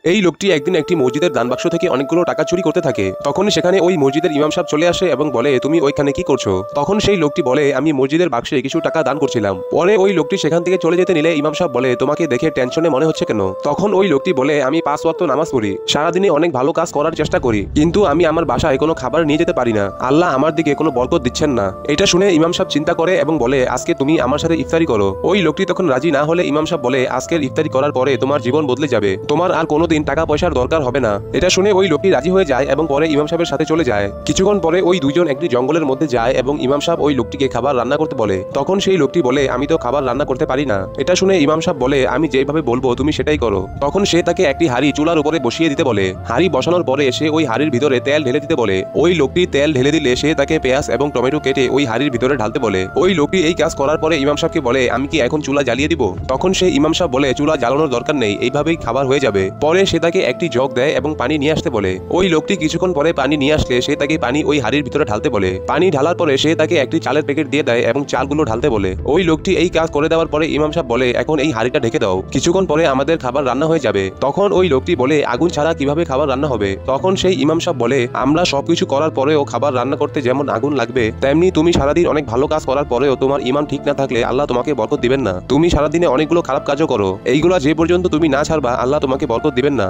এই লোকটি একদিন একটি মসজিদের দান বাক্স থেকে অনেকগুলো টাকা চুরি করতে থাকে। তখন সেখানে ওই মসজিদের ইমাম সাহেব চলে আসে এবং বলে, তুমি ওইখানে কি করছো? তখন সেই লোকটি বলে, আমি মসজিদের বাক্সে কিছু টাকা দান করছিলাম। পরে ওই লোকটি সেখান থেকে চলে যেতে নিলে ইমাম সাহেব বলে, তোমাকে দেখে টেনশনে মনে হচ্ছে কেন? তখন ওই লোকটি বলে, আমি 5 ওয়াক্ত নামাজ পড়ি, সারাদিনে অনেক ভালো কাজ করার চেষ্টা করি, কিন্তু আমি আমার বাসায় কোনো খাবার নিয়ে যেতে পারি না। আল্লাহ আমার দিকে কোনো বরকত দিচ্ছেন না। এটা শুনে ইমাম সাহেব চিন্তা করে এবং বলে, আজকে তুমি আমার সাথে ইফতারি করো। ওই লোকটি তখন রাজি না হলে ইমাম সাহেব বলে, আজকের ইফতারি করার পরে তোমার জীবন বদলে যাবে, তোমার আর কোনোদিন টাকা পয়সার দরকার হবে না। এটা শুনে ওই লোকটি রাজি হয়ে যায় এবং পরে ইমাম সাহেবের সাথে চলে যায়। কিছুক্ষণ পরে ওই দুইজন একটি জঙ্গলের মধ্যে যায় এবং ইমাম সাহেব ওই লোকটিকে খাবার রান্না করতে বলে। তখন সেই লোকটি বলে, আমি তো খাবার রান্না করতে পারি না। এটা শুনে ইমাম সাহেব বলে, আমি যেভাবে বলবো তুমি সেটাই করো। তখন সে তাকে একটি হাঁড়ি চুলার উপরে বসিয়ে দিতে বলে। হাঁড়ি বসানোর পরে সে ওই হাঁড়ির ভিতরে তেল ঢেলে দিতে বলে। ওই লোকটি তেল ঢেলে দিলে সে তাকে পেঁয়াজ এবং টমেটো কেটে ওই হাঁড়ির ভিতরে ঢালতে বলে। ওই লোকটি এই কাজ করার পরে ইমাম সাহেবকে বলে, আমি কি এখন চুলা জ্বালিয়ে দিব? তখন সেই ইমাম সাহেব বলে, চুলা জ্বালানোর দরকার নেই, এইভাবেই খাবার হয়ে যাবে। পরে সে তাকে একটি জগ দেয় এবং পানি নিয়ে আসতে বলে। ওই লোকটি কিছুক্ষণ পরে পানি নিয়ে আসলে সে তাকে পানি ওই হাঁড়ির ভিতরে ঢালতে বলে। পানি ঢালার পরে সে তাকে একটি চালের প্যাকেট দিয়ে দেয় এবং চালগুলো ঢালতে বলে। ওই লোকটি এই কাজ করে দেওয়ার পরে ইমাম সাহেব বলে, এখন এই হাঁড়িটা ঢেকে দাও, কিছুক্ষণ পরে আমাদের খাবার রান্না হয়ে যাবে। তখন ওই লোকটি বলে, আগুন ছাড়া কিভাবে খাবার রান্না হবে? তখন সেই ইমাম সাহেব বলে, আমরা সবকিছু করার পরেও খাবার রান্না করতে যেমন আগুন লাগবে, তেমনি তুমি সারাদিন অনেক ভালো কাজ করার পরেও তোমার ঈমান ঠিক না থাকলে আল্লাহ তোমাকে বরকত দিবেন না। তুমি সারাদিনে অনেকগুলো খারাপ কাজও করো, এইগুলো যে পর্যন্ত তুমি না ছাড়বা আল্লাহ তোমাকে বরকত দিবেন না।